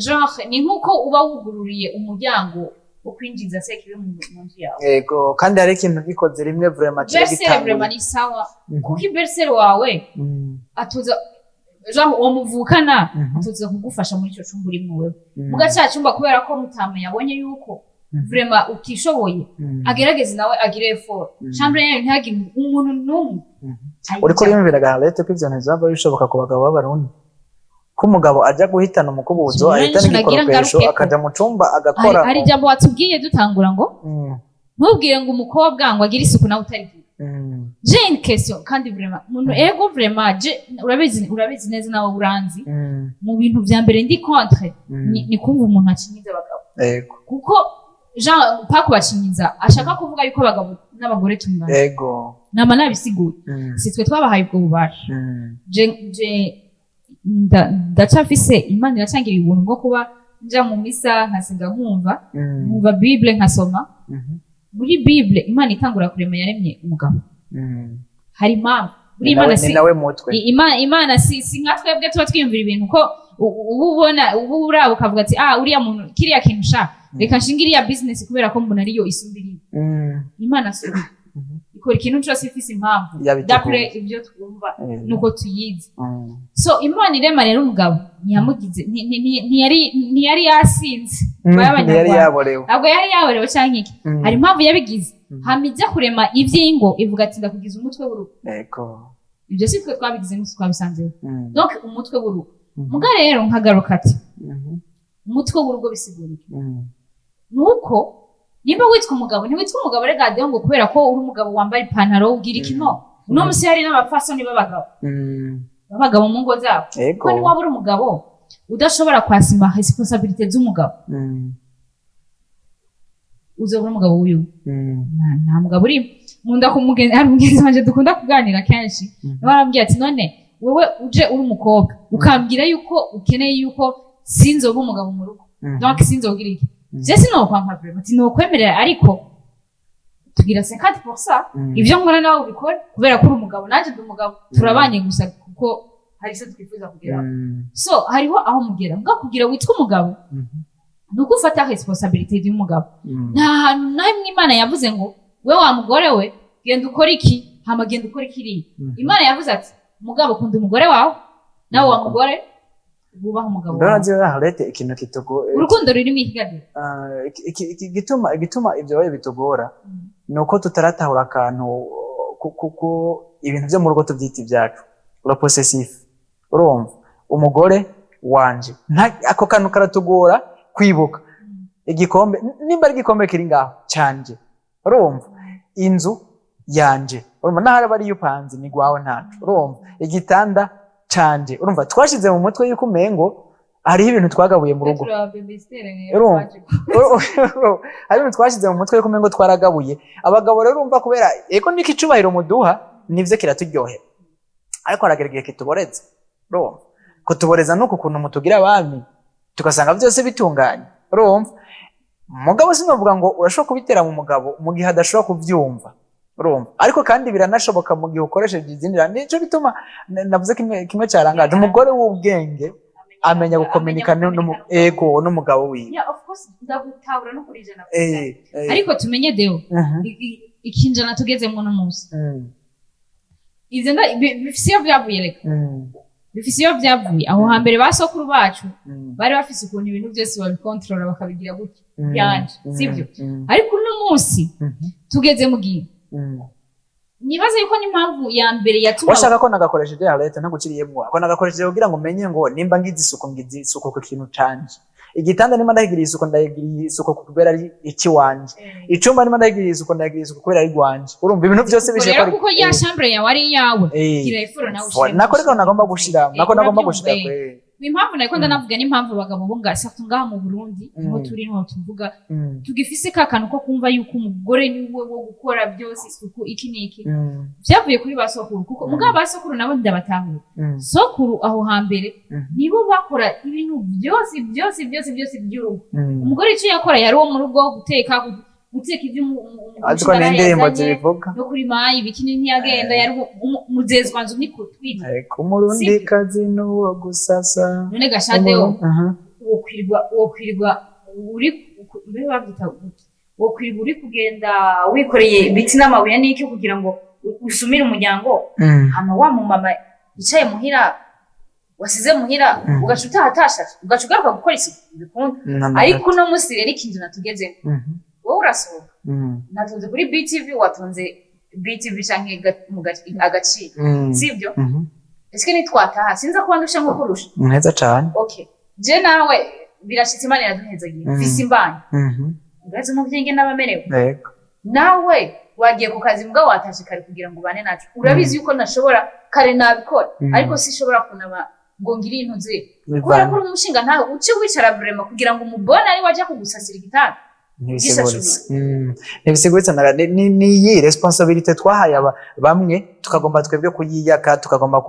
genre ni nkuko uba wugururiye umuryango ukwinjiza sekire mu nzu yawe yego kandi hari ikintu gikoze rimwe vraiment cyangwa vraiment ni sawa kuko ibersere wawe atuza genre uwo muvukana atuza kugufasha muri cyo cumba urimo wewe mugaca cyumba kubera ko mutama yabonye yuko vraiment utishoboye agerageze nawe agire effort chambre yayo ntihagire umuntu n'umwe uriko yumviraga leta ko ivyo ntizaba bishoboka ku bagabo b'abarundi ko umugabo aja guhitana umukubuzo ahitana igikoropesho akaja mu cumba agakora hari jambo watubwiye dutangura ngo ntubwire ngo umukobwa ngo agire isuku nawe utarigira je une question kandi vraiment umuntu ego vraiment je urabizi neza nawe uranzi mu bintu vya mbere ndi contre ni kumva umuntu akinyiza abagabo ego kuko Jean pa kubakinyiza ashaka kuvuga yuko abagabo n'abagore tungana ego nama nabisiguye si twe twabahaye ubwo bubasha je ndacafise Imana iracangira ibintu ngo kuba nja mu misa nkasenga nkumva Bible nkasoma muri Bible Imana itangura kurema yaremye umugabo hari impamvu muri Imana si nawe mutwe Imana si nka twebwe tuba twiyumvira ibintu ko ubu uraba ukavuga ati uriya muntu kiriya kintu sha reka nshingire ya business kubera ko mbona ariyo isumbiri imana si ikora ikintu cyose ifise impamvu dapre ibyo twumva nuko tuyizi so imana irema rero umugabo ntiyamugize ntiyari yasinze ntabwo yari yaborewe cyangwa iki hari impamvu yabigize hamijya kurema iby'ingo ivuga ati ndakugize umutwe w'urugo ibyo si twe twabigize n'usi twabisanzeho donc umutwe w'urugo muga rero nkagaruka ati umutwe w'urugo bisigurike nuko nimba witwa umugabo ntiwitwa umugabo rega deho ngo kubera ko uri umugabo wambaye ipantaro ugira ikino uno musi hari n'abapfasoni b'abagabo mu ngo zabo ko niwaba uri umugabo udashobora kwasima responsibility z'umugabo uzobura umugabo w'uyu nta mugabo uri nkunda hari umugenzi wanje dukunda kuganira kenshi barambwira ati none wewe uje uri umukobwa ukambwira yuko ukeneye yuko sinzoba umugabo mu rugo donc sinzogira iki je sinokwanka vraiment ati nokwemerera ariko tugira 50% ivyo nkora nawe ubikora kubera ko uri umugabo nanje ndi umugabo turabanye gusa kuko hari se twifuza kugira so hariho aho mugera kugira witwa umugabo nuko ufata responsibility y'umugabo nta hantu namwe Imana yavuze ngo we wa mugore we genda ukora iki hama genda ukora ikiri Imana yavuze ati umugabo kunda umugore wawe nawe wa mugore bubaho umugabo ndaje harete ikintu kitugo urukundo rurimo ikigade gituma ibyo baye bitugora nuko tutaratahura akantu kuko ibintu byo mu rugo tubyita ibyacu ura possessive urumva umugore wanje ako kantu karatugora kwibuka igikombe nimba ari igikombe kiri ngaho cyanje urumva inzu yanje urumva nahara bari yupanze ni gwawe ntacu urumva igitanda canje urumva twashize mu mutwe yuko umengo hariho ibintu twagabuye mu rugo hari ibintu twashize mu mutwe yuko umengo twaragabuye abagabo rero urumva kubera eko niko icubahiro muduha nivyo kiraturyohera ariko haragerageye kituboreze urumva kutuboreza nuko ukuntu mutugira abami tugasanga byose bitunganye urumva mugabo sinovuga ngo urashobora kubitera mu mugabo mu gihe adashobora kuvyumva urumva ariko kandi biranashoboka mu gihe ukoresheje izindi nico bituma navuze kimwe cyarangaje umugore w'ubwenge amenya gukomunika n'umugabo wiwe yeah of course ndagutahura no kurijana ariko tumenye deo ikinjana tugezemo no munsi izenda bifisiyo byavuye reka bifisiyo byavuye aho hambere basokuru bacu bari bafise ukuntu ibintu byose babikontrola bakabigira gutya yanje sivyo ariko uno munsi tugeze mu gihe nibaza yuko n'impamvu ya mbere yatuma washaka ko nagakoresheje leta ntaguciriyemwo ko nagakoresheje kugira ngo menye ngo nimba ngize isuku ku kintu canje igitanda nimba ndagiriye isuku kubera ari iki wanje icumba nimba ndagiriye isuku kubera ari gwanje urumva ibintu byose bije ko kuko ya chambre yawe ari yawe gira ifuro nawe ushira nako reka nagomba gushira kwe impamvu nako ndanavuga n'impamvu abagabo bo ngasatu ngaha mu Burundi niho turi niho tuvuga tugifise kakanu ko kumva yuko umugore niwe wo gukora byose isuku iki niki byavuye kuri basokuru kuko mugabo basokuru nabo ndabatahura sokuru aho hambere nibo bakora ibintu byose by'urugo umugore icyo yakora yari wo mu rugo guteka ibyo aziko n'indirimbo zibivuga no kuri mayi bikini ntiyagenda yari muzezwa nzu niko twita ku murundi kazi n'uwo gusasa none gashadeo wokwirwa uri uri kugenda wikoreye ibiti n'amabuye n'iki kugira ngo usumire umuryango hama wa mu mama yicaye muhira wasize muhira ugacuta hatasha ugacugaruka gukora isuku bikunda ariko no musi rero ikintu natugeze wowe urasohoka natunze kuri BTV watunze BTV canke agaciro sivyo eske nitwataha sinza kwandusha nko kurusha neza cyane okay je nawe birashitse Imana yaduhezagiye mfise imbanye urazi mu byenge n'abamerewe yego nawe wagiye ku kazi mbwa watashe kare kugira ngo bane nacu urabizi yuko nashobora kare nabikora ariko sishobora kunaba ngo ngiri intuze kubera ko umushinga ntawe uce wicara vraiment kugira ngo umubone ari waje kugusasira igitanda ntibisiguritse ni iyi responsibility twahaye bamwe tukagomba twebwe kuyiyaka tukagomba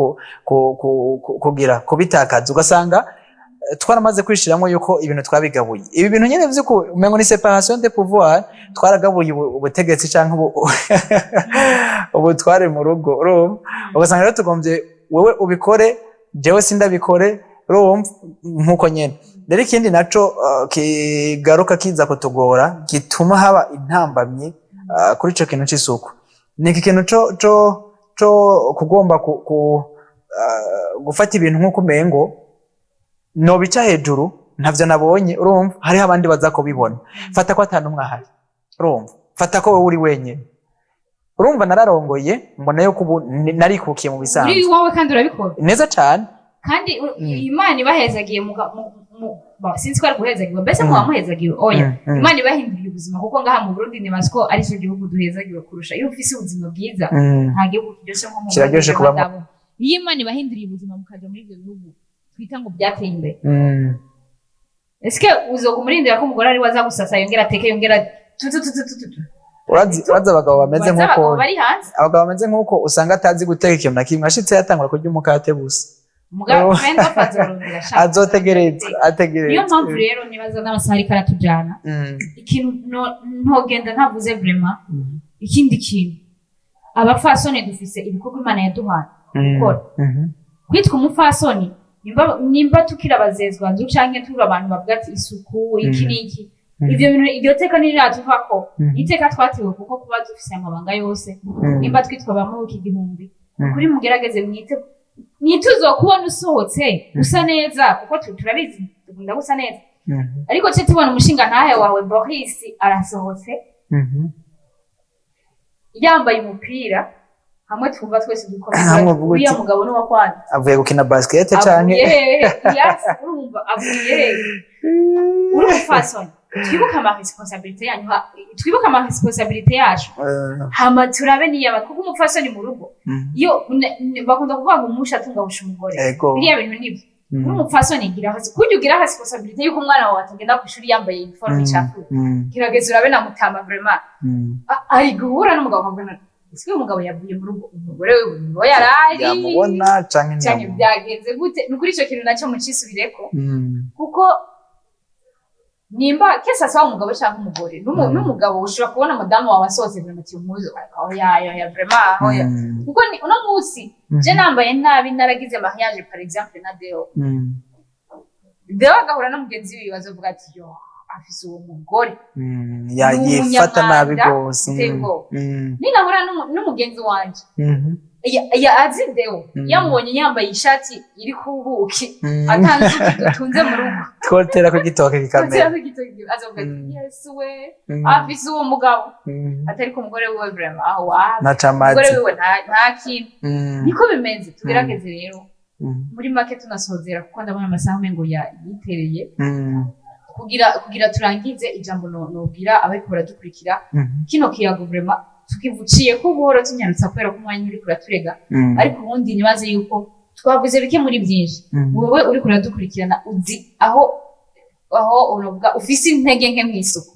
kugira kubitakaza ugasanga twaramaze kwishiramo yuko ibintu twabigabuye ibi bintu nyene vyuko umengo ni separation de pouvoir twaragabuye ubutegetsi canke ubutware mu rugo ugasanga rero tugombye wewe ubikore jewe sindabikore nkuko nyene rero ikindi naco kigaruka kiza kutugora gituma haba intambamye kuri ico kintu c'isuku ni iki kintu co kugomba gufata ibintu nk'uko umengo nobica hejuru ntavyo nabonye urumva hariho abandi baza kubibona fata ko atanumwe ahari urumva fata ko wowe uri wenyene urumva nararongoye mbona yo kubu narikukiye mu bisanzwe uri wawe kandi urabikora neza cyane kandi Imana ibahezagiye sinzi ko ari guhezagiwe mbese ko wamuhezagiwe oya Imana ibahinduriye ubuzima kuko ngaha mu Burundi nibaza ko ari cyo gihugu duhezagiwe kurusha iyo ufise ubuzima bwiza nta gihugu kiryoshe nko mu kiraryoshe kubamo iyo Imana ibahinduriye ubuzima mukaja muri ibyo bihugu twita ngo byateye imbere eske uzogumurindira ko umugore ari wazagusasa yongera ateke yongera urazi abagabo bameze nk'uko abagabo bameze nk'uko usanga atazi guteka ikintu na kimwe ashitse yatangura kurya umukate gusa mugabo friend afazorondera shaka azotegereza niyo mpamvu rero nibaza n'amasaha ariko aratujana ikintu ntogenda ntavuze vraiment ikindi kintu abafasoni dufise ibikorwa Imana yaduhaye gukora kwitwa umufasoni nimba tukira abazezwa nzu canke turi abantu bavuga ati isuku iki niki ivyo bintu iryo teka ntiratuvako iteka twatewe kuko kuba dufise amabanga yose nimba twitwa bamuki igihumbi kuri mugerageze mwite uzokubona usohotse usa neza kuko turabizi dukunda gusa neza ariko cyo tubona umushinga ntahe wawe Boris arasohotse yambaye umupira hamwe twumva twese dukomeza uriya mugabo n'uwa kwanza avuye gukina basket canke urumva avuye uri fashion twibuka ama responsabilité yanyu twibuka ama responsabilité yacu hama turabe niya kuko umufasoni mu rugo iyo bakunda kuvuga ngo umusha atunga busha umugore biriya bintu nibyo umufasoni gira hasi kujya ugira responsabilité yuko umwana wawe atagenda ku ishuri yambaye uniforme cyafu kirageze urabe na mutama vraiment ari guhura n'umugabo wambaye isi umugabo yavuye mu rugo umugore we ngo yarari yamubona canke byagenze gute nukuri ico kintu nacyo mucisubireko kuko nimba kesa sawa umugabo cyangwa umugore n'umugabo ushobora kubona madamu wawe asohotse mu kimuzo ya vraiment oya kuko uno munsi je nambaye nabi naragize mariage par exemple na Deo agahura na mugenzi wiwe bazovuga ati yo afise uwo mugore yifata nabi gose ninahura n'umugenzi wanje ya azi Deo yamubonye yambaye ishati iri kubuki atanze dutunze mu rugo twotera ko gitoke kikamera azovuga ati yes we afise uwo mugabo atari ko umugore wiwe vraiment aho umugore wiwe nta kintu niko bimenze tugerageze rero muri make tunasozera kuko ndabona amasaha mengo yitereye kugira turangize ijambo nobwira abariko baradukurikira kino kiyago vraiment tukivuciye ko buhoro tunyarutsa kubera ko umwanya uri kuraturega ariko ubundi nibaze yuko twavuze bike muri byinshi wowe uri kuradukurikirana uzi aho unovuga ufise intege nke mw'isuku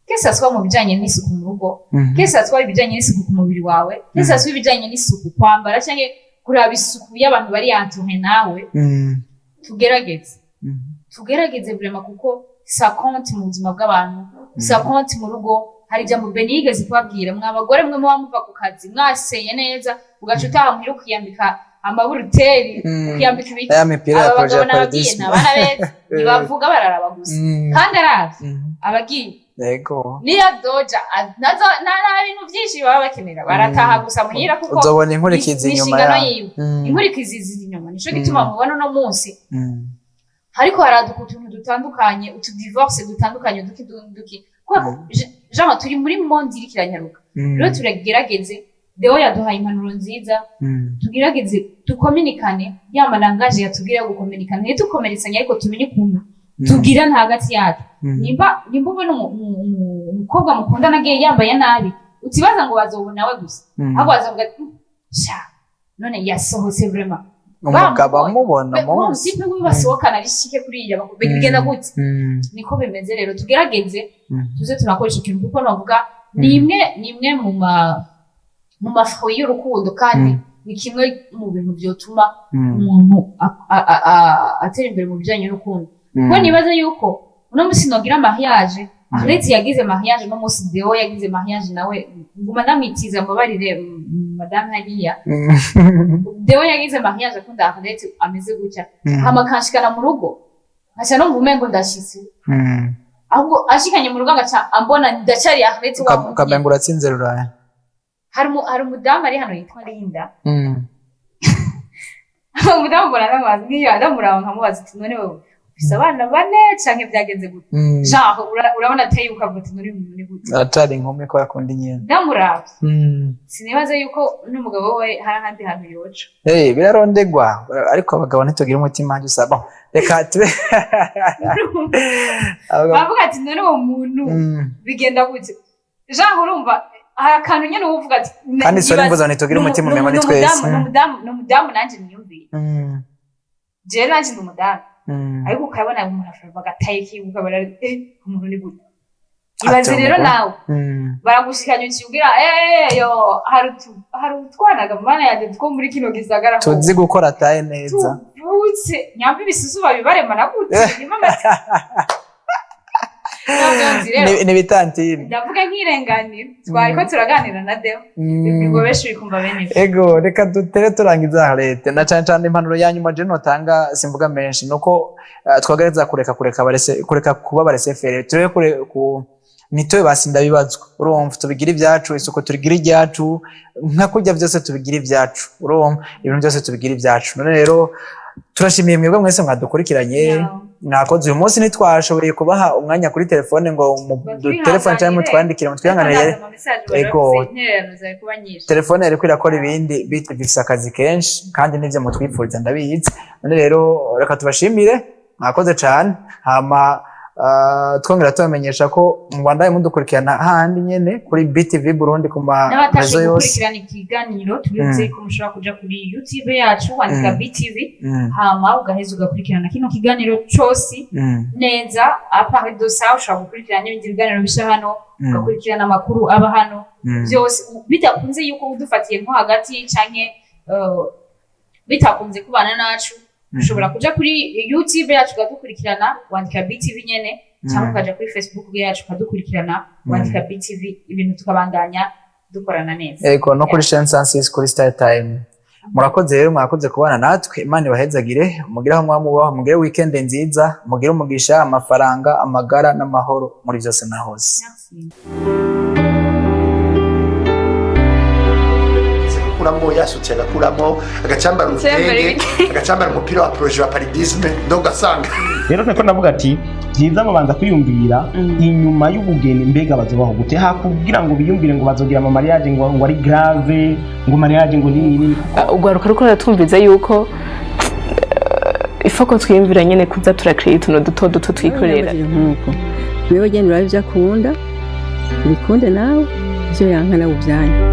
kese aswa mu bijanye n'isuku mu rugo kese aswa ibijanye n'isuku ku mubiri wawe kese aswa ibijanye n'isuku kwambara canke kuraba isuku y'abantu bari yantuhe nawe tugerageze vraiment kuko ça compte mu buzima bw'abantu ça compte mu rugo hari jambo benigeze kubabwira mwabagore mwe muba muva ku kazi mwaseye neza ugaca utaha muhira ukiyambika amaburuteri ukiyambika ibiki abagabo n'abagiye n'abana beza ntibavuga bararaba gusa kandi aravye abagiye yego niya doja nta bintu vyinshi baba bakenera barataha gusa muhira kuko uzobona inkurikizi inyuma yawe inkurikizi inyuma nico gituma mubona no munsi hariko haraduka utuntu dutandukanye utudivorce dutandukanye duki Jean turi muri monde iri kiranyaruka rero turagerageze Deo yaduhaye impanuro nziza tugerageze tukominikane yamanangaje yatubwira gukominikana ntitukomeretsanya ariko tumenye ukuntu tugira nta hagati yacu nimba ubona umukobwa mukundana agiye yambaye nabi utibaza ngo bazobona we gusa ahubwo bazavuga sha none yasohotse vraiment umugabo amubona mu sipe wibasohokana rishike kuriya bigenda gute niko bimeze rero tugerageze tuze tunakoresha ikintu kuko navuga nimwe mu mafu y'urukundo kandi ni kimwe mu bintu byotuma umuntu atera imbere mu bijanye n'urukundo kuko nibaza yuko uno musi nogira mariage Aretse yagize mariage no musi Deo yagize mariage nawe nguma ndamitiza mubarire madame hariya Deo yagize mariage akunda Aretse ameze gutya hama kanshikana mu rugo nkaca no mvume ngo ndashitse ahubwo ashikanye mu rugo agaca ambona ndacari Arlette wa muntu ukamenga uratsinze ruraya hari umudamu ari hano yitwa Linda umudamu mbona n'amazi nk'iyo ndamuraba nkamubaza ati none wewe ufise abana bane canke vyagenze gute genre urabona ateye ukavuga ati nuri umuntu ni gute atari inkumi ko yakunda inyene ndamuraba sinibaza yuko n'umugabo we hari ahandi hantu yoca birarondegwa ariko abagabo ntitugira umutima hanje usaba reka tube bavuga ati none uwo muntu bigenda gute genre urumva hari akantu nyene uvuga ati kandi sori mvuze ntitugira umutima umwe ni twese n'umudamu nanje niyumviye je nanje n'umudamu ariko ukabona umuntu afava gataye kibuka bara umuntu ni gute ibaze rero nawe baragushikanye ukibwira yo hari utwanaga mana yanje two muri kino gisagara tuzi gukora taye neza tubutse nyambi bisusu babibarema na gute ni bitantine ndavuga nk'irenganira twariko turaganira na Deo ibigo beshi bikumva bene ego reka dutere turangiza Arlette na cyane impanuro yanyuma je notanga simvuga menshi nuko twagereza kureka kuba baresefere turebe kure ku nitoye basinda bibazwa urumva tubigira ibyacu isuko turigira ibyacu nka kujya byose tubigira ibyacu urumva ibintu byose tubigira ibyacu none rero turashimiye mwebwe mwese mwadukurikiranye nakoze uyu munsi nitwashoboye kubaha umwanya kuri telefone ngo telefone cyangwa mutwandikire mutwihanganire ego telefone yari kwirakora ibindi bitugifisa akazi kenshi kandi nivyo mutwipfuriza ndabizi none rero reka tubashimire mwakoze cyane hama twongera tubamenyesha ko mu Rwanda mudukurikirana handi nyene kuri BTV Burundi ku marezo yose gukurikirana ikiganiro tubibutse ko mushobora kuja kuri YouTube yacu wandika BTV hama ugaheza ugakurikirana kino kiganiro cyose neza apart de ça ushobora gukurikirana ibindi biganiro bisha hano ugakurikirana amakuru aba hano byose bitakunze yuko udufatiye nko hagati canke bitakunze kubana nacu ushobora kuja kuri YouTube yacu ugadukurikirana wandika BTV nyene cyangwa ukaja kuri Facebook yacu ukadukurikirana wandika BTV ibintu tukabandanya dukorana neza ego no kuri Shensansis kuri Star Time murakoze rero mwakoze kubana natwe Imana ibahezagire mugire mwamubah mugire weekend nziza mugire umugisha amafaranga amagara n'amahoro muri byose na hose kuramo yasutse agakuramo agacambara urutenge agacambara umupira wa projet wa paridisme ndo gasanga rero nako navuga ati byiza babanza kwiyumvira inyuma y'ubugeni mbega bazobaho gute hakugira ngo biyumvire ngo bazogira ama mariage ngo ari grave ngo mariage ngo nini ugwaruka ruko ratumviza yuko ifoko twiyumvira nyene kuza turakreate tuno duto twikorera nkuko wewe genda uravya kunda bikunde nawe byo yankana ubyanya